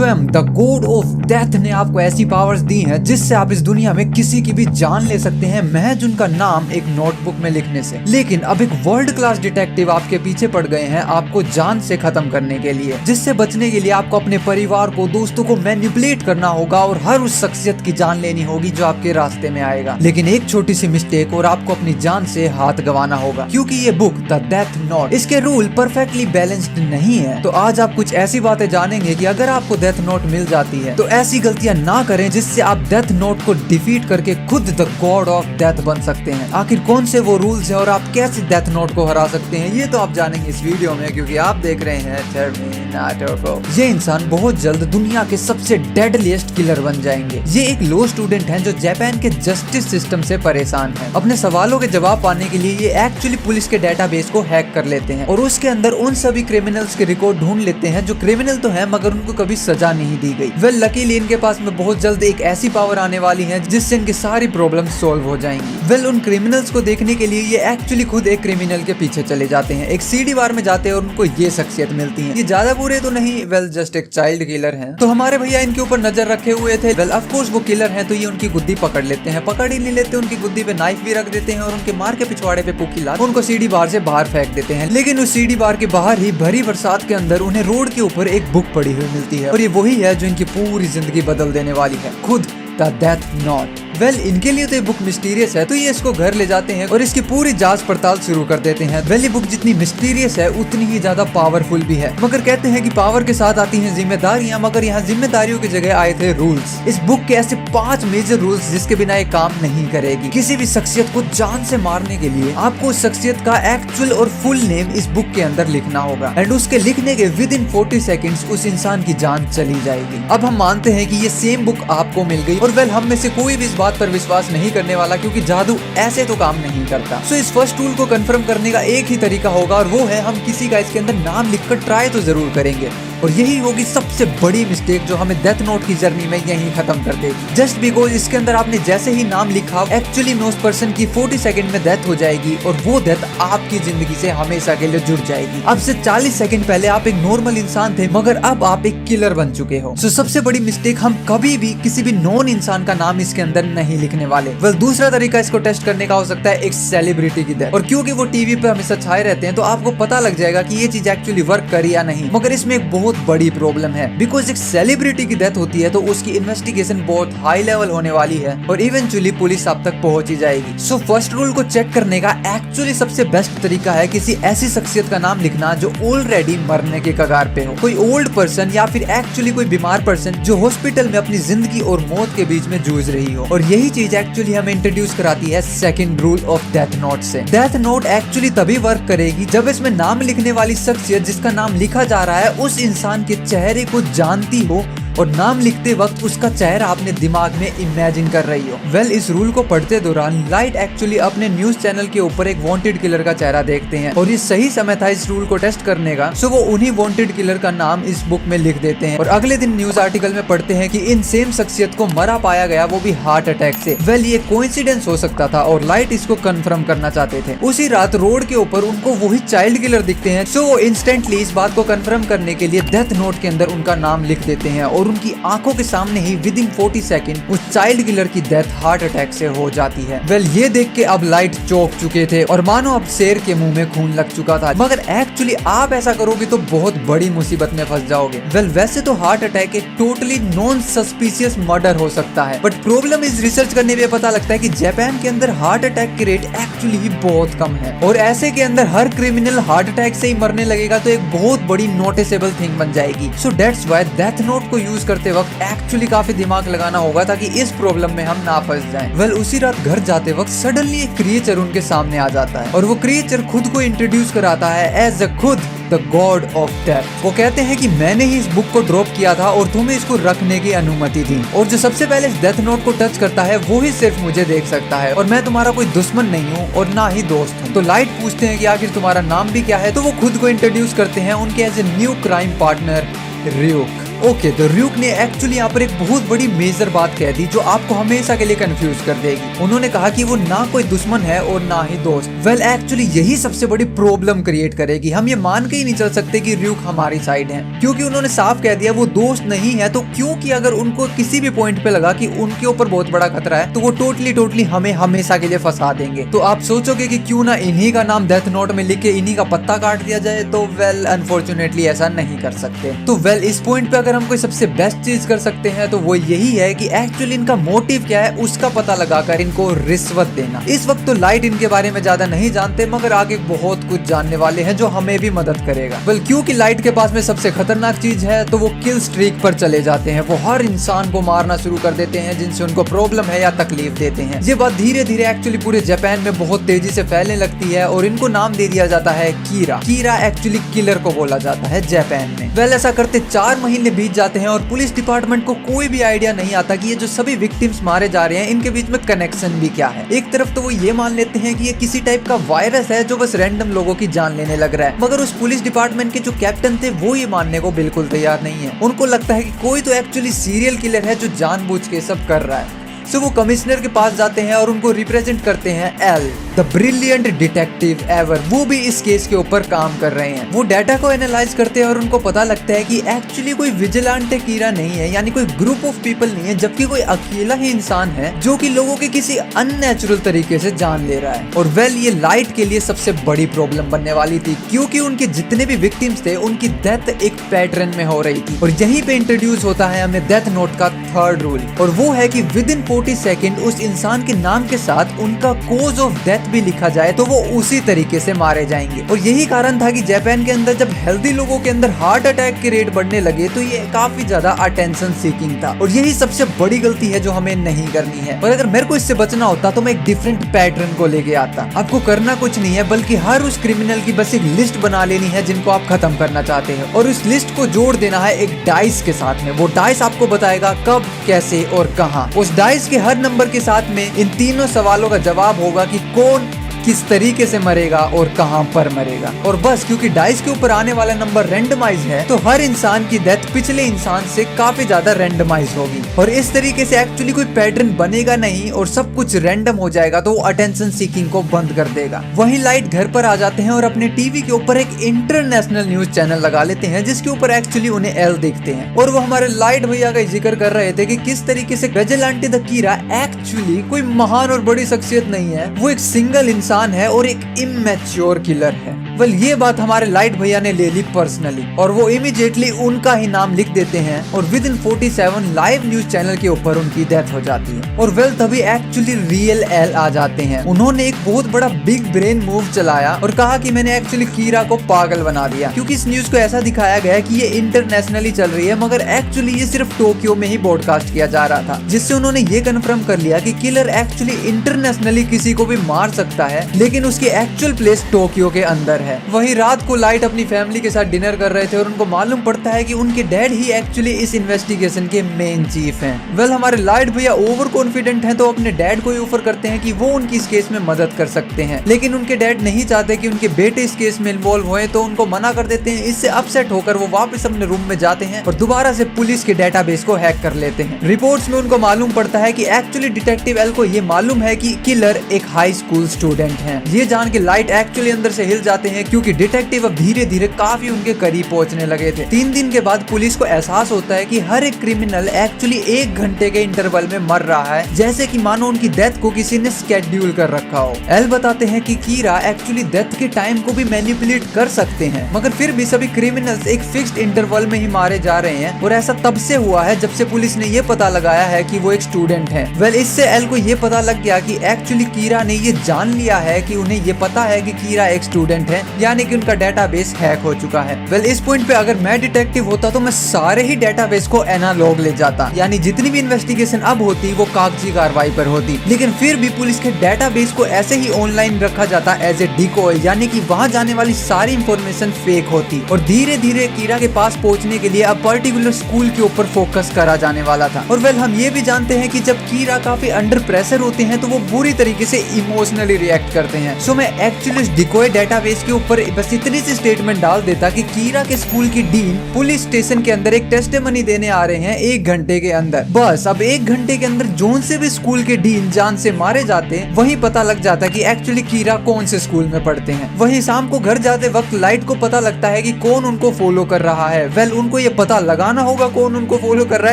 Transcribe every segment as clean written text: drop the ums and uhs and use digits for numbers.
स्वयं the God of death ने आपको ऐसी पावर्स दी हैं जिससे आप इस दुनिया में किसी की भी जान ले सकते हैं महज उनका नाम एक नोटबुक में लिखने से। लेकिन अब एक वर्ल्ड क्लास डिटेक्टिव आपके पीछे पड़ गए हैं आपको जान से खत्म करने के लिए, जिससे बचने के लिए आपको अपने परिवार को, दोस्तों को मैनिपुलेट करना होगा और हर उस शख्सियत की जान लेनी होगी जो आपके रास्ते में आएगा। लेकिन एक छोटी सी मिस्टेक और आपको अपनी जान से हाथ गंवाना होगा, क्योंकि ये बुक द डेथ नोट, इसके रूल परफेक्टली बैलेंस्ड नहीं है। तो आज आप कुछ ऐसी बातें जानेंगे कि अगर आपको डेथ नोट मिल जाती है तो ऐसी गलतियां ना करें जिससे आप डेथ नोट को डिफीट करके खुद द गॉड ऑफ डेथ बन सकते हैं। आखिर कौन से वो रूल्स हैं और आप कैसे डेथ नोट को हरा सकते हैं, ये तो आप जानेंगे इस वीडियो में, क्योंकि आप देख रहे हैं टर्मिनेटर को। ये इंसान बहुत जल्द दुनिया के सबसे डेडलीस्ट किलर बन जाएंगे। ये एक लॉ स्टूडेंट हैं जो जापान के जस्टिस सिस्टम से परेशान हैं। अपने सवालों के जवाब पाने के लिए ये एक्चुअली पुलिस के डेटाबेस को हैक कर लेते हैं और उसके अंदर उन सभी क्रिमिनल्स के रिकॉर्ड ढूंढ लेते हैं जो क्रिमिनल तो है मगर उनको कभी सजा नहीं दी गई। वेल लकीली इनके पास में बहुत जल्द एक ऐसी पावर आने वाली है जिससे इनकी सारी प्रॉब्लम सॉल्व हो जाएंगी। वेल उन क्रिमिनल्स को देखने के लिए ये एक्चुअली खुद एक क्रिमिनल के पीछे चले जाते हैं। एक सीडी बार में जाते हैं और उनको ये शख्सियत मिलती है। ये ज्यादा बुरे तो नहीं, वेल जस्ट एक चाइल्ड किलर है। तो हमारे भैया इनके ऊपर नजर रखे हुए थे। वेल ऑफ कोर्स वो किलर है तो ये उनकी गुद्दी पकड़ लेते हैं। पकड़ ही नहीं लेते, उनकी गुद्दी पे नाइफ भी रख देते हैं और उनके मार के पिछवाड़े पे पुखी लात उनको सीडी बार से बाहर फेंक देते हैं। लेकिन उस सीडी बार के बाहर ही भरी बरसात के अंदर उन्हें रोड के ऊपर एक बुक पड़ी हुई मिलती है और ये वही है जो इनकी पूरी जिंदगी बदल देने वाली है, खुद द डेथ नोट। वेल इनके लिए तो ये बुक मिस्टीरियस है तो ये इसको घर ले जाते हैं और इसकी पूरी जांच पड़ताल शुरू कर देते हैं। वेल ये बुक जितनी मिस्टीरियस है उतनी ही ज्यादा पावरफुल भी है, मगर कहते हैं कि पावर के साथ आती हैं जिम्मेदारियां, मगर यहाँ जिम्मेदारियों की जगह आए थे रूल्स। इस बुक के ऐसे 5 मेजर रूल्स जिसके बिना ये काम नहीं करेगी। किसी भी शख्सियत को जान से मारने के लिए आपको उस शख्सियत का एक्चुअल और फुल नेम इस बुक के अंदर लिखना होगा एंड उसके लिखने के विद इन 40 सेकेंड्स उस इंसान की जान चली जाएगी। अब हम मानते हैं कि ये सेम बुक आपको मिल गई और वेल हम में से कोई भी इस बात पर विश्वास नहीं करने वाला, क्योंकि जादू ऐसे तो काम नहीं करता। सो इस फर्स्ट रूल को कंफर्म करने का एक ही तरीका होगा और वो है हम किसी का इसके अंदर नाम लिखकर ट्राई तो जरूर करेंगे और यही होगी सबसे बड़ी मिस्टेक जो हमें डेथ नोट की जर्नी में यही खत्म कर देगी। जस्ट बिकॉज इसके अंदर आपने जैसे ही नाम लिखा एक्चुअली में उस पर्सन की 40 सेकंड में डेथ हो जाएगी और वो डेथ आपकी जिंदगी से हमेशा के लिए जुड़ जाएगी। अब से 40 सेकंड पहले आप एक नॉर्मल इंसान थे मगर अब आप एक किलर बन चुके हो। सो सबसे बड़ी मिस्टेक, हम कभी भी किसी भी नॉन इंसान का नाम इसके अंदर नहीं लिखने वाले। वेल दूसरा तरीका इसको टेस्ट करने का हो सकता है एक सेलिब्रिटी की डेथ, और क्योंकि वो टीवी पे हमेशा छाए रहते हैं तो आपको पता लग जाएगा कि ये चीज एक्चुअली वर्क करी या नहीं। मगर इसमें एक बहुत बड़ी प्रॉब्लम है, बिकॉज एक सेलिब्रिटी की डेथ होती है तो उसकी इन्वेस्टिगेशन बहुत हाई लेवल होने वाली है और इवेंचुअली पुलिस आप तक पहुंच ही जाएगी। सो फर्स्ट रूल को चेक करने का एक्चुअली सबसे बेस्ट तरीका है किसी ऐसी शख्सियत का नाम लिखना जो ऑलरेडी मरने के कगार पे हो। कोई ओल्ड पर्सन या फिर एक्चुअली कोई बीमार पर्सन जो हॉस्पिटल में अपनी जिंदगी और मौत के बीच में जूझ रही हो। और यही चीज एक्चुअली हमें इंट्रोड्यूस कराती है second rule of death note से। डेथ नोट एक्चुअली तभी वर्क करेगी जब इसमें नाम लिखने वाली शख्सियत जिसका नाम लिखा जा रहा है उस इंसान के चेहरे को जानती हो और नाम लिखते वक्त उसका चेहरा अपने दिमाग में इमेजिन कर रही हो। वेल इस रूल को पढ़ते दौरान लाइट एक्चुअली अपने न्यूज चैनल के ऊपर एक वांटेड किलर का चेहरा देखते हैं और ये सही समय था इस रूल को टेस्ट करने का। सो वो उन्हीं वांटेड किलर का नाम इस बुक में लिख देते हैं और अगले दिन न्यूज आर्टिकल में पढ़ते हैं कि इन सेम शख्सियत को मरा पाया गया, वो भी हार्ट अटैक से। वेल ये कोइंसिडेंस हो सकता था और लाइट इसको कंफर्म करना चाहते थे। उसी रात रोड के ऊपर उनको वही चाइल्ड किलर दिखते हैं। सो वो इंस्टेंटली इस बात को कंफर्म करने के लिए डेथ नोट के अंदर उनका नाम लिख देते हैं और उनकी आंखों के सामने ही विद इन 40 सेकंड उस चाइल्ड किलर की डेथ हार्ट अटैक से हो जाती है। वेल ये देख के अब लाइट चौंक चुके थे और मानो अब शेर के मुंह में खून लग चुका था, मगर एक्चुअली आप ऐसा करोगे तो बहुत बड़ी मुसीबत में फंस जाओगे। वेल वैसे तो हार्ट अटैक एक टोटली नॉन सस्पिशियस मर्डर हो सकता है, बट प्रॉब्लम इस रिसर्च करने में पता लगता है कि जापान के अंदर हार्ट अटैक की रेट एक्चुअली ही बहुत कम है और ऐसे के अंदर हर क्रिमिनल हार्ट अटैक से ही मरने लगेगा तो एक बहुत बड़ी नोटिसेबल थिंग बन जाएगी। So that's why death note को यूज करते वक्त एक्चुअली काफी दिमाग लगाना होगा ताकि इस प्रॉब्लम में हम ना फंस जाएं। वेल उसी रात घर जाते वक्त सडनली एक क्रिएचर उनके सामने आ जाता है और वो क्रिएचर खुद को इंट्रोड्यूस कराता है एज खुद द गॉड ऑफ डेथ। वो कहते हैं कि मैंने ही इस बुक को ड्रॉप किया था और तुम्हें इसको रखने की अनुमति दी और जो सबसे पहले इस डेथ नोट को टच करता है वो ही सिर्फ मुझे देख सकता है और मैं तुम्हारा कोई दुश्मन नहीं हूँ और ना ही दोस्त हूँ। तो लाइट पूछते हैं कि आखिर तुम्हारा नाम भी क्या है, तो वो खुद को इंट्रोड्यूस करते हैं उनके as a new crime partner Ryuk. Okay, तो र्यूक ने एक्चुअली यहाँ पर एक बहुत बड़ी मेजर बात कह दी जो आपको हमेशा के लिए कंफ्यूज कर देगी। उन्होंने कहा कि वो ना कोई दुश्मन है और ना ही दोस्त। वेल एक्चुअली यही सबसे बड़ी प्रॉब्लम क्रिएट करेगी। हम ये मान के ही नहीं चल सकते कि र्यूक हमारी साइड है, क्योंकि उन्होंने साफ कह दिया वो दोस्त नहीं है। तो क्योंकि अगर उनको किसी भी पॉइंट पे लगा कि उनके ऊपर बहुत बड़ा खतरा है तो वो टोटली हमें हमेशा के लिए फंसा देंगे। तो आप सोचोगे कि क्यों ना इन्हीं का नाम डेथ नोट में लिख के इन्हीं का पत्ता काट दिया जाए, तो वेल अनफॉर्चुनेटली ऐसा नहीं कर सकते। तो वेल इस पॉइंट पे अगर हम कोई सबसे बेस्ट चीज कर सकते हैं तो वो यही है कि एक्चुअली इनका मोटिव क्या है उसका पता लगाकर इनको रिश्वत देना। इस वक्त तो लाइट इनके बारे में ज्यादा नहीं जानते, मगर आगे बहुत कुछ जानने वाले हैं जो हमें भी मदद करेगा। वेल क्योंकि लाइट के पास में सबसे खतरनाक चीज है तो वो किल स्ट्रीक पर चले जाते हैं। वो हर इंसान को मारना शुरू कर देते हैं जिनसे उनको प्रॉब्लम है या तकलीफ देते हैं। ये बात धीरे धीरे एक्चुअली पूरे जापान में बहुत तेजी से फैलने लगती है और इनको नाम दे दिया जाता है कीरा। कीरा एक्चुअली किलर को बोला जाता है जापान में। वेल ऐसा करते 4 महीने बीत जाते हैं और पुलिस डिपार्टमेंट को कोई भी आइडिया नहीं आता कि ये जो सभी विक्टिम्स मारे जा रहे हैं इनके बीच में कनेक्शन भी क्या है। एक तरफ तो वो ये मान लेते हैं कि ये किसी टाइप का वायरस है जो बस रैंडम लोगों की जान लेने लग रहा है, मगर उस पुलिस डिपार्टमेंट के जो कैप्टन थे वो ये मानने को बिल्कुल तैयार नहीं है। उनको लगता है कि कोई तो एक्चुअली सीरियल किलर है जो जानबूझ के सब कर रहा है। सो वो कमिश्नर के पास जाते हैं और उनको रिप्रेजेंट करते हैं L, the brilliant detective ever. वो भी इस केस के ऊपर काम कर रहे हैं। वो डाटा को एनालाइज करते हैं और उनको पता लगता है कि एक्चुअली कोई विजिलेंटे कीरा नहीं है, यानी कोई ग्रुप ऑफ पीपल नहीं है, जबकि कोई अकेला ही इंसान है जो कि लोगों के किसी अननेचुरल तरीके से जान ले रहा है। और वेल ये लाइट के लिए सबसे बड़ी प्रॉब्लम बनने वाली थी, क्योंकि उनके जितने भी विक्टिम्स थे उनकी डेथ एक पैटर्न में हो रही थी। और यहीं पे इंट्रोड्यूस होता है हमें डेथ नोट का 3rd रूल, और वो है कि विद इन 40 सेकेंड उस इंसान के नाम के साथ उनका कोज ऑफ डेथ भी लिखा जाए तो वो उसी तरीके से मारे जाएंगे। और यही कारण था कि जापान के अंदर जब हेल्दी लोगों के अंदर हार्ट अटैक के रेट बढ़ने लगे तो ये काफी ज्यादा अटेंशन सीकिंग था। और यही सबसे बड़ी गलती है जो हमें नहीं करनी है। और अगर मेरे को इससे बचना होता तो मैं एक डिफरेंट पैटर्न को लेके आता। आपको करना कुछ नहीं है, बल्कि हर उस क्रिमिनल की बस एक लिस्ट बना लेनी है जिनको आप खत्म करना चाहते हैं, और उस लिस्ट को जोड़ देना है एक डाइस के साथ में। वो डाइस आपको बताएगा कब, कैसे और कहां। उस डाइस के हर नंबर के साथ में इन तीनों सवालों का जवाब होगा कि कौन किस तरीके से मरेगा और कहां पर मरेगा। और बस क्योंकि डाइस के ऊपर आने वाला नंबर रैंडमाइज है तो हर इंसान की डेथ पिछले इंसान से काफी ज्यादा रैंडमाइज होगी। और इस तरीके से एक्चुअली कोई पैटर्न बनेगा नहीं और सब कुछ रैंडम हो जाएगा, तो वो अटेंशन सीकिंग को बंद कर देगा। वहीं लाइट घर पर आ जाते हैं और अपने टीवी के ऊपर एक इंटरनेशनल न्यूज चैनल लगा लेते हैं जिसके ऊपर एक्चुअली उन्हें एल दिखते हैं। और वो हमारे लाइट भैया का जिक्र कर रहे थे कि किस तरीके से विजिलेंटे द कीरा एक्चुअली कोई महान और बड़ी शख्सियत नहीं है, वो एक सिंगल इंसान है और एक इमेच्योर किलर है। वेल ये बात हमारे लाइट भैया ने ले ली पर्सनली और वो इमीडिएटली उनका ही नाम लिख देते हैं और with in 47 live news channel के ऊपर उनकी डेथ हो जाती है। और वेल तभी एक्चुअली रियल एल आ जाते हैं। उन्होंने एक बहुत बड़ा बिग ब्रेन मूव चलाया और कहा कि मैंने एक्चुअली कीरा को पागल बना दिया, क्योंकि इस न्यूज को ऐसा दिखाया गया है कि ये इंटरनेशनली चल रही है, मगर एक्चुअली ये सिर्फ टोक्यो में ही ब्रॉडकास्ट किया जा रहा था, जिससे उन्होंने ये कंफर्म कर लिया कि किलर एक्चुअली इंटरनेशनली किसी को भी मार सकता है, लेकिन उसकी एक्चुअल प्लेस टोक्यो के अंदर है। वही रात को लाइट अपनी फैमिली के साथ डिनर कर रहे थे और उनको मालूम पड़ता है कि उनके डैड ही एक्चुअली इस इन्वेस्टिगेशन के मेन चीफ हैं। वेल हमारे लाइट भैया ओवर कॉन्फिडेंट हैं तो अपने डैड को ही ऑफर करते हैं कि वो उनकी इस केस में मदद कर सकते हैं, लेकिन उनके डैड नहीं चाहते कि उनके बेटे इस केस में इन्वॉल्व हुए, तो उनको मना कर देते हैं। इससे अपसेट होकर वो वापस अपने रूम में जाते हैं और दोबारा से पुलिस के डेटाबेस को हैक कर लेते हैं। रिपोर्ट्स में उनको मालूम पड़ता है कि एक्चुअली डिटेक्टिव एल को ये मालूम है कि किलर एक हाई स्कूल स्टूडेंट है। ये जान के लाइट एक्चुअली अंदर से हिल जाते हैं, क्योंकि डिटेक्टिव अब धीरे धीरे काफी उनके करीब पहुंचने लगे थे। 3 दिन के बाद पुलिस को एहसास होता है कि हर एक क्रिमिनल एक्चुअली 1 घंटे के इंटरवल में मर रहा है, जैसे कि मानो उनकी डेथ को किसी ने स्केड्यूल कर रखा हो। एल बताते हैं कि कीरा एक्चुअली डेथ के टाइम को भी मैनिपुलेट कर सकते हैं, मगर फिर भी सभी क्रिमिनल्स एक फिक्स्ड इंटरवल में ही मारे जा रहे हैं। और ऐसा तब से हुआ है जब से पुलिस ने ये पता लगाया है कि वो एक स्टूडेंट है। वेल इससे एल को ये पता लग गया कि एक्चुअली कीरा ने ये जान लिया है कि उन्हें ये पता है कि कीरा एक स्टूडेंट है, यानी कि उनका डेटाबेस हैक हो चुका है। वेल इस पॉइंट पे अगर मैं डिटेक्टिव होता तो मैं सारे ही डेटाबेस को एनालॉग ले जाता, यानी जितनी भी इन्वेस्टिगेशन अब होती वो कागजी कार्रवाई पर होती। लेकिन फिर भी पुलिस के डेटाबेस को ऐसे ही ऑनलाइन रखा जाता एज ए डिकोय, यानी कि वहां जाने वाली सारी इंफॉर्मेशन फेक होती। और धीरे धीरे कीरा के पास पहुंचने के लिए अब पर्टिकुलर स्कूल के ऊपर फोकस करा जाने वाला था। और वेल हम ये भी जानते हैं कि जब कीरा काफी अंडर प्रेशर होते हैं तो वो बुरी तरीके से इमोशनली रिएक्ट करते हैं। सो मैं एक्चुअली डिकोय डेटाबेस के ऊपर बस इतनी सी स्टेटमेंट डाल देता कि कीरा के स्कूल की डीन पुलिस स्टेशन के अंदर एक टेस्टिमनी देने आ रहे हैं 1 घंटे के अंदर। बस अब 1 घंटे के अंदर जोन से भी स्कूल के डीन जान से मारे जाते, वही पता लग जाता कि एक्चुअली कीरा कौन से स्कूल में पढ़ते हैं। वही शाम को घर जाते वक्त लाइट को पता लगता है कि कौन उनको फॉलो कर रहा है। वेल उनको ये पता लगाना होगा कौन उनको फॉलो कर रहा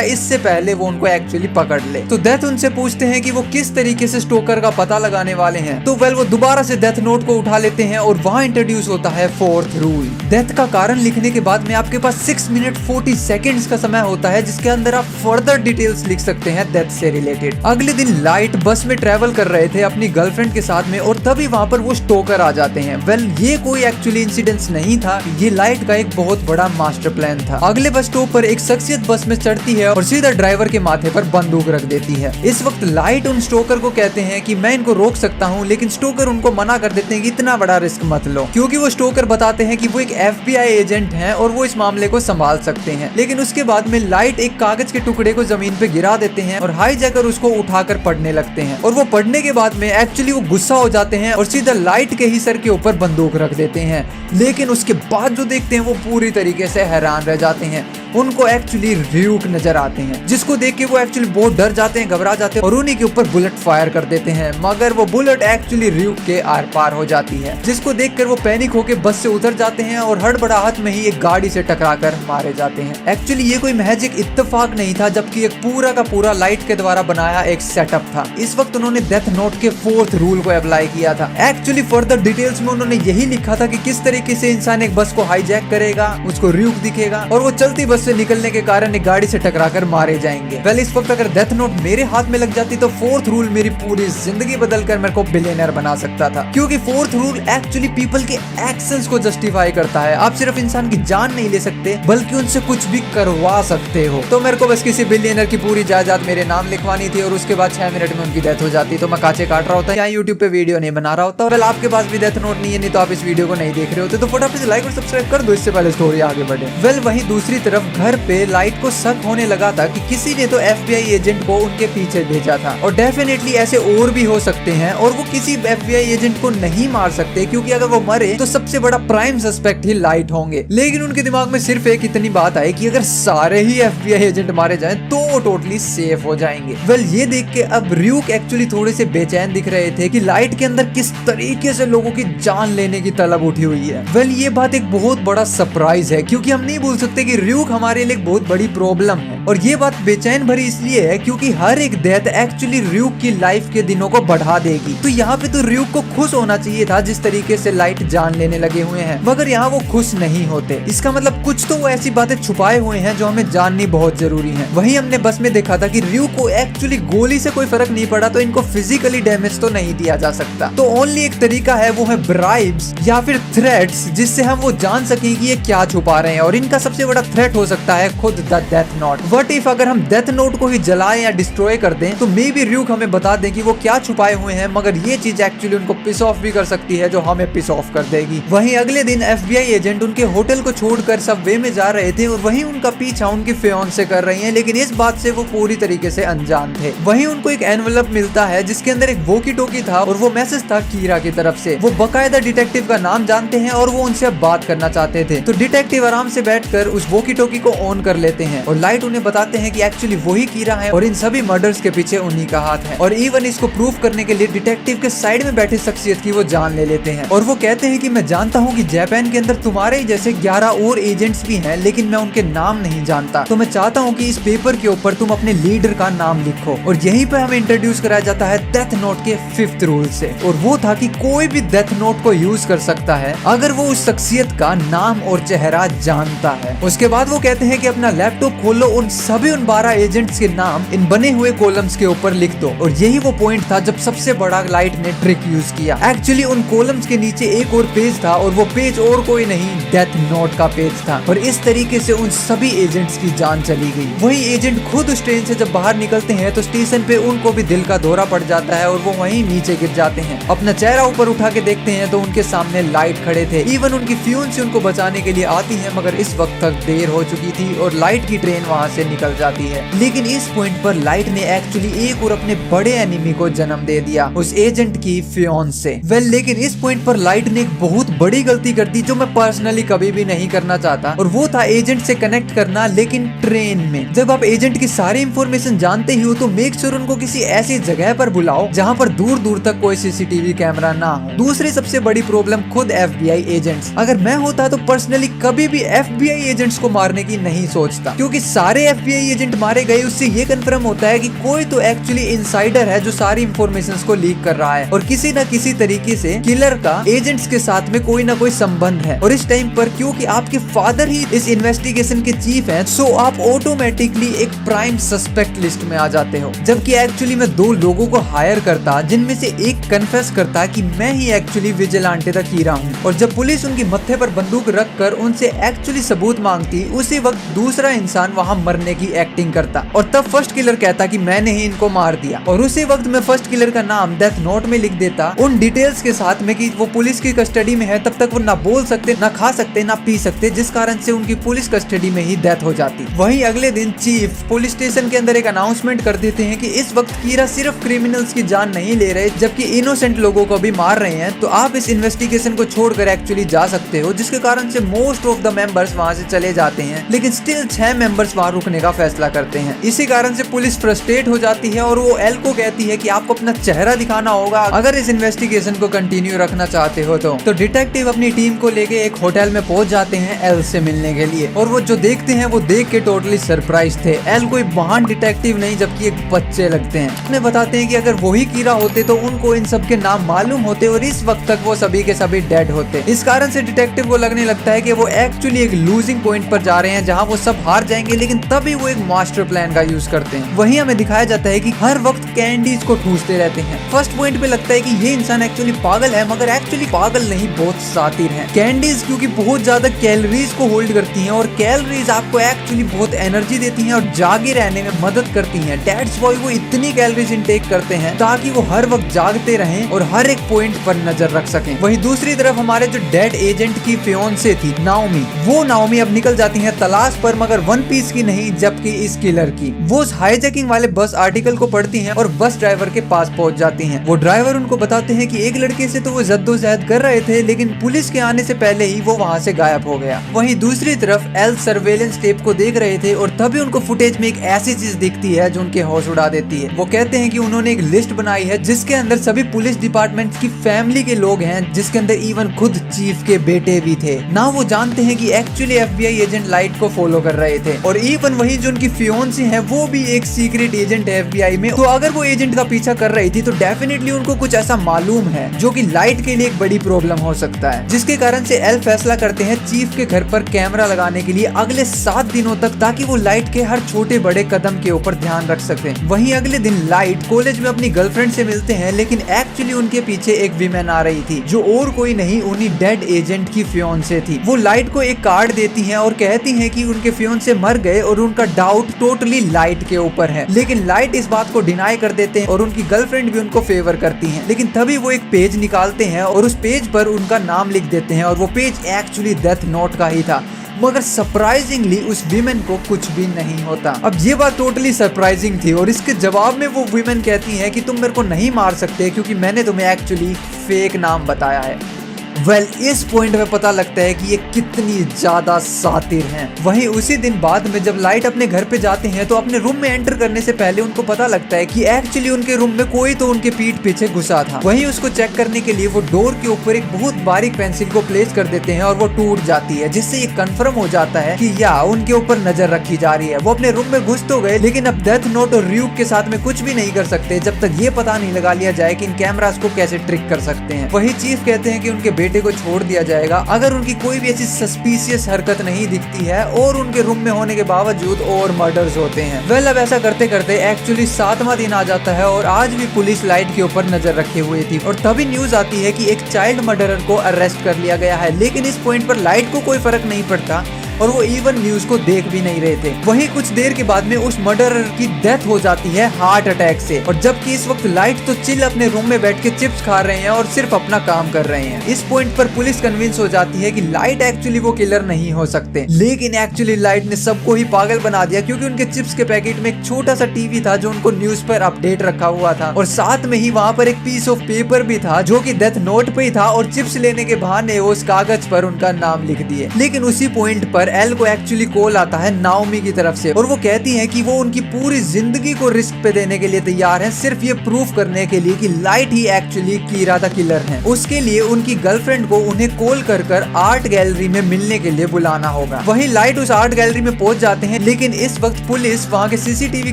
है, इससे पहले वो उनको एक्चुअली पकड़ ले। तो डेथ उनसे पूछते हैं कि वो किस तरीके से स्टोकर का पता लगाने वाले हैं। तो वेल वो दोबारा से डेथ नोट को उठा लेते हैं और वहाँ इंट्रोड्यूस होता है 4th रूल। डेथ का कारण लिखने के बाद में आपके पास 6 मिनट 40 सेकेंड्स का समय होता है, जिसके अंदर आप फर्दर डिटेल्स लिख सकते हैं डेथ से रिलेटेड। अगले दिन लाइट बस में ट्रेवल कर रहे थे अपनी गर्लफ्रेंड के साथ में और तभी वहाँ पर वो स्टोकर आ जाते हैं। वेल ये कोई एक्चुअली इंसिडेंस नहीं था, ये लाइट का एक बहुत बड़ा मास्टर प्लान था। अगले बस स्टॉप पर एक शख्सियत बस में चढ़ती है और सीधा ड्राइवर के माथे पर बंदूक रख देती है। इस वक्त लाइट उन स्टोकर को कहते हैं कि मैं इनको रोक सकता हूँ, लेकिन स्टोकर उनको मना कर देते हैं कि इतना बड़ा रिस्क मत लो, क्योंकि वो स्टोकर बताते हैं कि वो एक FBI एजेंट हैं और वो इस मामले को संभाल सकते हैं। लेकिन उसके बाद में लाइट एक कागज के टुकड़े को जमीन पे गिरा देते हैं और हाईजैकर उसको उठाकर पढ़ने लगते हैं। और वो पढ़ने के बाद में एक्चुअली वो गुस्सा हो जाते हैं और सीधा लाइट के ही सर के ऊपर बंदूक रख देते हैं। लेकिन उसके बाद जो देखते हैं वो पूरी तरीके से हैरान रह जाते हैं। उनको एक्चुअली र्यूक नजर आते हैं, जिसको देख के वो एक्चुअली बहुत डर जाते हैं, घबरा जाते हैं और उन्हीं के ऊपर बुलेट फायर कर देते हैं। मगर वो बुलेट एक्चुअली र्यूक के आर पार हो जाती है, जिसको देखकर वो पैनिक होकर बस से उतर जाते हैं और हड़बड़ाहट में ही एक गाड़ी से टकराकर मारे जाते हैं। एक्चुअली ये कोई महज एक इत्तेफाक नहीं था, जबकि एक पूरा का पूरा लाइट के द्वारा बनाया एक सेटअप था। इस वक्त उन्होंने डेथ नोट के 4th रूल को अप्लाई किया था। एक्चुअली फर्दर डिटेल्स में उन्होंने यही लिखा था कि किस तरीके से इंसान एक बस को हाईजैक करेगा, उसको र्यूक दिखेगा और वो चलती बस से निकलने के कारण एक गाड़ी से टकराकर मारे जाएंगे। वेल इस वक्त अगर डेथ नोट मेरे हाथ में लग जाती तो 4th रूल मेरी पूरी जिंदगी बदलकर मेरे को बिलियनर बना सकता था, क्योंकि 4th रूल एक्चुअली पीपल के एक्शंस को जस्टिफाई करता है। आप सिर्फ इंसान की जान नहीं ले सकते, बल्कि उनसे कुछ भी करवा सकते हो। तो मेरे को बस किसी बिलियनर की पूरी जायदाद मेरे नाम लिखवानी थी और उसके बाद 6 मिनट में उनकी डेथ हो जाती, तो मैं कांचे काट रहा होता, यहाँ यूट्यूब पे वीडियो नहीं बना रहा होता। और आपके पास भी डेथ नोट नहीं है, नहीं तो आप इस वीडियो को नहीं देख रहे होते, तो फटाफट से लाइक और सब्सक्राइब कर दो, इससे पहले स्टोरी आगे बढ़े। वेल वहीं दूसरी तरफ घर पे लाइट को शक होने लगा था कि किसी ने तो FBI एजेंट को उनके पीछे भेजा था, और डेफिनेटली ऐसे और भी हो सकते हैं और वो किसी FBI एजेंट को नहीं मार सकते, क्योंकि अगर वो मरे तो सबसे बड़ा प्राइम सस्पेक्ट ही लाइट होंगे। लेकिन उनके दिमाग में सिर्फ एक इतनी बात आई कि अगर सारे ही FBI एजेंट मारे जाएं तो वो टोटली सेफ हो जाएंगे। वेल ये देख के अब र्यूक एक्चुअली थोड़े से बेचैन दिख रहे थे कि लाइट के अंदर किस तरीके से लोगों की जान लेने की तलब उठी हुई है। वेल ये बात एक बहुत बड़ा सरप्राइज है, क्योंकि हम नहीं बोल सकते कि र्यूक हमारे लिए एक बहुत बड़ी प्रॉब्लम है। और ये बात बेचैन भरी इसलिए है क्योंकि हर एक डेथ एक्चुअली र्यूक की लाइफ के दिनों को बढ़ा देगी। तो यहाँ पे तो र्यूक को खुश होना चाहिए था जिस तरीके से लाइट जान लेने लगे हुए हैं, मगर यहाँ वो खुश नहीं होते। इसका मतलब कुछ तो वो ऐसी बातें छुपाए हुए हैं जो हमें जाननी बहुत जरूरी है। वही हमने बस में देखा था कि र्यूक को एक्चुअली गोली से कोई फर्क नहीं पड़ा, तो इनको फिजिकली डैमेज तो नहीं दिया जा सकता। तो ओनली एक तरीका है, वो है ब्राइब्स या फिर थ्रेट्स, जिससे हम वो जान सकें कि ये क्या छुपा रहे हैं। और इनका सबसे बड़ा थ्रेट हो सकता है खुद the death note. What if अगर हम डेथ नोट को ही जलाएं या डिस्ट्रॉय कर दें, तो मे बी र्यूक हमें बता दें कि वो क्या छुपाए हुए हैं, मगर ये चीज एक्चुअली उनको पिस ऑफ भी कर सकती है, जो हमें पिस ऑफ कर देगी। वहीं अगले दिन FBI एजेंट उनके होटल को छोड़कर सबवे में जा रहे थे और वहीं उनका पीछा उनकी फियांसे कर रही हैं, लेकिन इस बात से वो पूरी तरीके से अनजान थे। वहीं उनको एक एनवेलप मिलता है जिसके अंदर एक वॉकी टॉकी था और वो मैसेज था कीरा की तरफ से। वो बकायदा डिटेक्टिव का नाम जानते हैं और वो उनसे अब बात करना चाहते थे। तो डिटेक्टिव आराम से बैठकर उस वॉकी टॉकी को ऑन कर लेते हैं और लाइट उन्हें बताते हैं कि एक्चुअली वही कीरा है और इन सभी मर्डर्स के पीछे उन्हीं का हाथ है। और इवन इसको प्रूव करने के लिए डिटेक्टिव के साइड में बैठे शख्सियत की वो जान ले लेते हैं और वो कहते हैं कि मैं जानता हूँ कि जापान के अंदर तुम्हारे ही जैसे 11 और एजेंट्स भी हैं, लेकिन मैं उनके नाम नहीं जानता। तो मैं चाहता हूँ कि इस पेपर के ऊपर तुम अपने लीडर का नाम लिखो। और यहीं पे हमें इंट्रोड्यूस कराया जाता है डेथ नोट के 5th रूल से, और वो था कि कोई भी डेथ नोट को यूज कर सकता है अगर वो उस शख्सियत का नाम और चेहरा जानता है। उसके बाद वो कहते हैं कि अपना लैपटॉप खोलो, उन सभी 12 एजेंट्स के नाम इन बने हुए कॉलम्स के ऊपर लिख दो। और यही वो पॉइंट था जब सबसे बड़ा लाइट ने ट्रिक यूज किया। एक्चुअली उन कॉलम्स के नीचे एक और पेज था और वो पेज और कोई नहीं, डेथ नोट का पेज था। और इस तरीके से उन सभी एजेंट्स की जान चली गई। वही एजेंट खुद उस ट्रेन से जब बाहर निकलते हैं तो स्टेशन पे उनको भी दिल का दौरा पड़ जाता है और वो वहीं नीचे गिर जाते हैं। अपना चेहरा ऊपर उठा के देखते हैं तो उनके सामने लाइट खड़े थे। इवन उनकी फ्यून से उनको बचाने के लिए आती है, मगर इस वक्त तक देर हो चुकी चुकी थी और लाइट की ट्रेन वहाँ से निकल जाती है। लेकिन इस पॉइंट पर लाइट ने एक्चुअली एक और अपने बड़े एनिमी को जन्म दे दिया, उस एजेंट की फियांसे। वेल, लेकिन इस पॉइंट पर लाइट ने एक बहुत बड़ी गलती कर दी जो मैं पर्सनली कभी भी नहीं करना चाहता, और वो था एजेंट से कनेक्ट करना, लेकिन ट्रेन में। जब आप एजेंट की सारी इंफॉर्मेशन जानते ही हो तो मेक श्योर उनको किसी ऐसी जगह पर बुलाओ जहाँ पर दूर दूर तक कोई सीसीटीवी कैमरा ना हो। दूसरी सबसे बड़ी प्रॉब्लम खुद FBI एजेंट्स। अगर मैं होता तो पर्सनली कभी भी FBI एजेंट्स को मारने की नहीं सोचता, क्योंकि सारे FBI एजेंट मारे गए उससे ये कंफर्म होता है कि कोई तो एक्चुअली इनसाइडर है जो सारी इंफॉर्मेशंस को लीक कर रहा है, और किसी न किसी तरीके से किलर का एजेंट्स के साथ में कोई ना कोई संबंध है। और इस टाइम पर क्योंकि आपके फादर ही इस इन्वेस्टिगेशन के चीफ हैं, सो आप ऑटोमेटिकली एक प्राइम सस्पेक्ट लिस्ट में आ जाते हो। जबकि एक्चुअली मैं 2 लोगों को हायर करता जिनमें से एक कन्फेस करता कि मैं ही एक्चुअली विजिलेंटे का कीड़ा हूँ, और जब पुलिस उनके मत्थे पर बंदूक रखकर उनसे एक्चुअली सबूत मांगती, उसी वक्त दूसरा इंसान वहाँ मरने की एक्टिंग करता, और तब फर्स्ट किलर कहता कि मैंने ही इनको मार दिया, और उसी वक्त मैं फर्स्ट किलर का नाम डेथ नोट में लिख देता उन डिटेल्स के साथ में कि वो पुलिस की कस्टडी में है। तब तक वो ना बोल सकते, ना खा सकते, ना पी सकते, जिस कारण से उनकी पुलिस कस्टडी में ही डेथ हो जाती। वहीं अगले दिन चीफ पुलिस स्टेशन के अंदर एक अनाउंसमेंट कर देते हैं कि इस वक्त कीरा सिर्फ क्रिमिनल्स की जान नहीं ले रहे जबकि इनोसेंट लोगों को भी मार रहे हैं, तो आप इस इन्वेस्टिगेशन को छोड़कर एक्चुअली जा सकते हो, जिसके कारण से मोस्ट ऑफ द मेंबर्स वहां से चले जाते हैं। लेकिन स्टिल 6 मेंबर्स वहां रुकने का फैसला करते हैं। इसी कारण से पुलिस फ्रस्ट्रेट हो जाती है और वो एल को कहती है कि आपको अपना चेहरा दिखाना होगा अगर इस इन्वेस्टिगेशन को कंटिन्यू रखना चाहते हो तो डिटेक्टिव अपनी टीम को लेके एक होटल में पहुंच जाते हैं एल से मिलने के लिए, और वो जो देखते हैं वो देख के टोटली सरप्राइज थे। एल कोई महान डिटेक्टिव नहीं जबकि एक बच्चे लगते हैं। उन्हें बताते हैं कि अगर वही कीड़ा होते तो उनको इन सब के नाम मालूम होते और इस वक्त तक वो सभी के सभी डेड होते। इस कारण से डिटेक्टिव को लगने लगता है कि वो एक्चुअली एक लूजिंग पॉइंट पर जा रहे हैं जहां वो सब हार जाएंगे, लेकिन तभी वो एक मास्टर प्लान का यूज करते हैं। वहीं हमें दिखाया जाता है कि हर वक्त कैंडीज को ठूसते रहते हैं। फर्स्ट पॉइंट पे लगता है कि ये इंसान एक्चुअली पागल है, मगर एक्चुअली पागल नहीं, बहुत शातिर है। कैंडीज क्योंकि बहुत ज्यादा कैलोरीज को होल्ड करती हैं, और कैलोरीज आपको एक्चुअली बहुत एनर्जी देती हैं और जागे रहने में मदद करती हैं। दैट्स व्हाई वो इतनी कैलोरीज इनटेक करते हैं ताकि वो हर वक्त जागते रहें और हर एक पॉइंट पर नजर रख सकें। वहीं दूसरी तरफ हमारे जो डेड एजेंट की फियांसे थी नाओमी, वो नाओमी अब निकल जाती है तलाश पर, मगर वन पीस की नहीं जबकि इस किलर की। वो हाईजैकिंग वाले बस आर्टिकल को पढ़ती हैं और बस ड्राइवर के पास पहुंच जाती हैं। वो ड्राइवर उनको बताते हैं कि एक लड़के से तो वो जद्दोजहद कर रहे थे, लेकिन पुलिस के आने से पहले ही वो वहां से गायब हो गया। वहीं दूसरी तरफ एल सर्वेलेंस टेप को देख रहे थे और तभी उनको फुटेज में एक ऐसी चीज दिखती है जो उनके होश उड़ा देती है। वो कहते हैं कि उन्होंने एक लिस्ट बनाई है जिसके अंदर सभी पुलिस डिपार्टमेंट की फैमिली के लोग हैं, जिसके अंदर इवन खुद चीफ के बेटे भी थे। ना वो जानते हैं कि एक्चुअली FBI एजेंट लाइट को फॉलो कर रहे थे, और इवन वही जो उनकी फियांसी है वो भी एक सीक्रेट एजेंट है FBI में। तो अगर वो एजेंट का पीछा कर रही थी तो डेफिनेटली उनको कुछ ऐसा मालूम है जो कि लाइट के लिए एक बड़ी प्रॉब्लम हो सकता है, जिसके कारण से एल फैसला करते हैं चीफ के घर पर कैमरा लगाने के लिए अगले 7 दिनों तक, ताकि वो लाइट के हर छोटे बड़े कदम के ऊपर ध्यान रख सके। वहीं अगले दिन लाइट कॉलेज में अपनी गर्लफ्रेंड से मिलते हैं, लेकिन एक्चुअली उनके पीछे एक विमेन आ रही थी जो और कोई नहीं उन्हीं डेड एजेंट की फियांसे थी। वो लाइट को एक कार्ड देती हैं और कहती हैं कि उनके फियांसे मर गए और उनका डाउट टोटली लाइट के ऊपर है, लेकिन लाइट इस बात को डिनाई कर देते हैं और उनकी गर्लफ्रेंड भी उनको फेवर करती है। लेकिन तभी वो एक पेज निकालते हैं और उस पेज पर उनका नाम लिख देते हैं, और वो पेज एक्चुअली डेथ नोट का ही था। मगर सरप्राइजिंगली उस विमेन को कुछ भी नहीं होता। अब ये बात टोटली सरप्राइजिंग थी, और इसके जवाब में वो विमेन कहती है कि तुम मेरे को नहीं मार सकते क्योंकि मैंने तुम्हें एक्चुअली फेक नाम बताया है। वेल, इस पॉइंट में पता लगता है कि ये कितनी ज्यादा शातिर हैं। वहीं उसी दिन बाद में जब लाइट अपने घर पे जाते हैं तो अपने रूम में एंटर करने से पहले उनको पता लगता है कि एक्चुअली उनके रूम में कोई तो उनके पीठ पीछे घुसा था। वहीं उसको चेक करने के लिए वो डोर के ऊपर एक बहुत बारीक पेंसिल को प्लेस कर देते हैं और वो टूट जाती है, जिससे ये कंफर्म हो जाता है कि या उनके ऊपर नजर रखी जा रही है। वो अपने रूम में घुस तो गए, लेकिन अब डेथ नोट और र्यूक के साथ में कुछ भी नहीं कर सकते जब तक ये पता नहीं लगा लिया जाए कि इन कैमरास को कैसे ट्रिक कर सकते हैं। वही चीफ कहते हैं कि उनके बेटे को छोड़ दिया जाएगा अगर उनकी कोई भी ऐसी सस्पिशियस हरकत नहीं दिखती है, और उनके रूम में होने के बावजूद और मर्डर्स होते हैं। वेल, अब ऐसा करते करते एक्चुअली 7वां दिन आ जाता है और आज भी पुलिस लाइट के ऊपर नजर रखे हुए थी, और तभी न्यूज आती है कि एक चाइल्ड मर्डरर को अरेस्ट कर लिया गया है। लेकिन इस पॉइंट पर लाइट को कोई फर्क नहीं पड़ता और वो इवन न्यूज को देख भी नहीं रहे थे। वहीं कुछ देर के बाद में उस मर्डरर की डेथ हो जाती है हार्ट अटैक से। और जबकि इस वक्त लाइट तो चिल अपने रूम में बैठ के चिप्स खा रहे हैं और सिर्फ अपना काम कर रहे हैं। इस पॉइंट पर पुलिस कन्विंस हो जाती है कि लाइट एक्चुअली वो किलर नहीं हो सकते, लेकिन एक्चुअली लाइट ने सबको ही पागल बना दिया, क्योंकि उनके चिप्स के पैकेट में एक छोटा सा टीवी था जो उनको न्यूज पर अपडेट रखा हुआ था, और साथ में ही वहाँ पर एक पीस ऑफ पेपर भी था जो कि डेथ नोट पे ही था, और चिप्स लेने के बहाने उस कागज पर उनका नाम लिख दिए। लेकिन उसी पॉइंट पर एल को एक्चुअली कॉल आता है नाओमी की तरफ से, और वो कहती है कि वो उनकी पूरी जिंदगी को रिस्क पे देने के लिए तैयार है, सिर्फ ये प्रूफ करने के लिए कि light he actually Kira the killer है। उसके लिए उनकी गर्लफ्रेंड को उन्हें कॉल कर आर्ट गैलरी में मिलने के लिए बुलाना होगा। वहीं लाइट उस आर्ट गैलरी में पहुंच जाते हैं, लेकिन इस वक्त पुलिस वहां के सीसीटीवी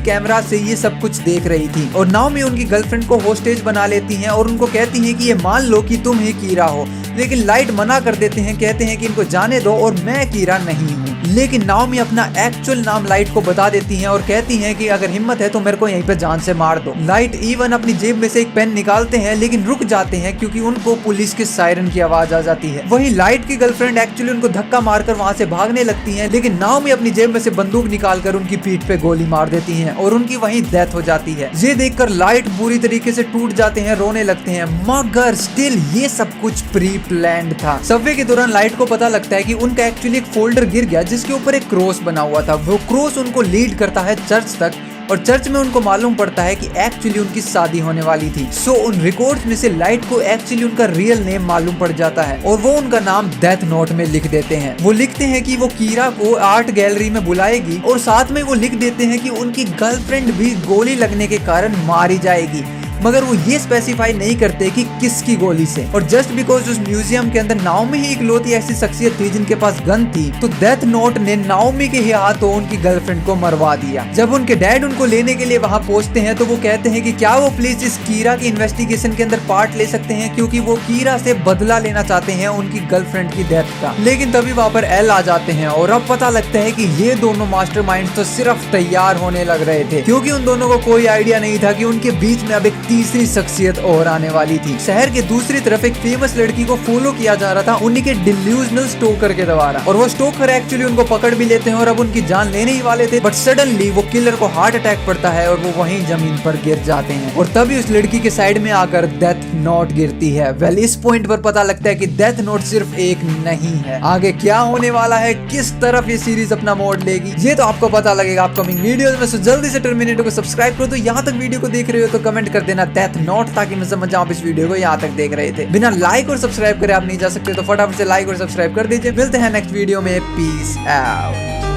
कैमरा से ये सब कुछ देख रही थी, और नाओमी उनकी गर्लफ्रेंड को होस्टेज बना लेती हैं और उनको कहती हैं कि ये मान लो कि तुम ही कीरा हो। लेकिन लाइट मना कर देते हैं, कहते हैं कि इनको जाने दो और मैं कीरा नहीं हूँ। लेकिन नाओमी अपना एक्चुअल नाम लाइट को बता देती हैं और कहती हैं कि अगर हिम्मत है तो मेरे को यहीं पे जान से मार दो। लाइट इवन अपनी जेब में से एक पेन निकालते हैं, लेकिन रुक जाते हैं क्योंकि उनको पुलिस के सायरन की आवाज आ जाती है। वहीं लाइट की गर्लफ्रेंड एक्चुअली उनको धक्का मारकर वहां से भागने लगती है, लेकिन नाओमी अपनी जेब में से बंदूक निकालकर उनकी पीठ पे गोली मार देती है और उनकी वहीं डेथ हो जाती है। ये देखकर लाइट बुरी तरीके से टूट जाते हैं, रोने लगते हैं, मगर स्टिल ये सब कुछ प्री प्लान्ड था। सबवे के दौरान लाइट को पता लगता है कि उनका एक्चुअली एक फोल्डर गिर गया जिसके ऊपर एक क्रॉस बना हुआ था। वो क्रॉस उनको लीड करता है चर्च तक, और चर्च में उनको मालूम पड़ता है कि एक्चुअली उनकी शादी होने वाली थी। सो उन रिकॉर्ड्स में से लाइट को एक्चुअली उनका रियल नेम मालूम पड़ जाता है और वो उनका नाम डेथ नोट में लिख देते हैं। वो लिखते हैं कि वो कीरा को आर्ट गैलरी में बुलाएगी, और साथ में वो लिख देते हैं कि उनकी गर्लफ्रेंड भी गोली लगने के कारण मारी जाएगी, मगर वो ये स्पेसिफाई नहीं करते कि किसकी गोली से। और जस्ट बिकॉज उस म्यूजियम के अंदर नाओमी ही इकलौती ऐसी शख्सियत थी जिनके पास गन थी, तो डेथ नोट ने नाओमी के ही हाथों उनकी गर्लफ्रेंड को मरवा दिया। जब उनके डैड उनको लेने के लिए वहां पहुंचते हैं तो वो कहते हैं कि क्या वो प्लीज इस कीरा की इन्वेस्टिगेशन के अंदर पार्ट ले सकते हैं, क्योंकि वो कीरा से बदला लेना चाहते हैं उनकी गर्लफ्रेंड की डेथ का। लेकिन तभी वहां पर एल आ जाते हैं और अब पता लगता है कि ये दोनों मास्टरमाइंड्स तो सिर्फ तैयार होने लग रहे थे, क्योंकि उन दोनों को कोई आइडिया नहीं था कि उनके बीच में अब एक तीसरी शख्सियत और आने वाली थी। शहर के दूसरी तरफ एक फेमस लड़की को फॉलो किया जा रहा था उन्हीं के डिल्यूजनल स्टोकर के द्वारा, और वो स्टोकर एक्चुअली उनको पकड़ भी लेते हैं और अब उनकी जान लेने ही वाले थे, बट सडनली वो किलर को हार्ट अटैक पड़ता है और वो वहीं जमीन पर गिर जाते हैं, और तभी उस लड़की के साइड में आकर डेथ नोट गिरती है। वेल, इस पॉइंट पर पता लगता है कि डेथ नोट सिर्फ एक नहीं है। आगे क्या होने वाला है, किस तरफ ये सीरीज अपना मोड़ लेगी, ये तो आपको पता लगेगा अपकमिंग वीडियोस में। सो जल्दी से टर्मिनेटर को सब्सक्राइब करो। तो यहाँ तक वीडियो को देख रहे हो तो कमेंट कर देना डेथ नोट, ताकि मैं समझ जाऊं आप इस वीडियो को यहाँ तक देख रहे थे। बिना लाइक और सब्सक्राइब करे आप नहीं जा सकते, तो फटाफट से लाइक और सब्सक्राइब कर दीजिए। मिलते हैं नेक्स्ट वीडियो में, पीस आउट।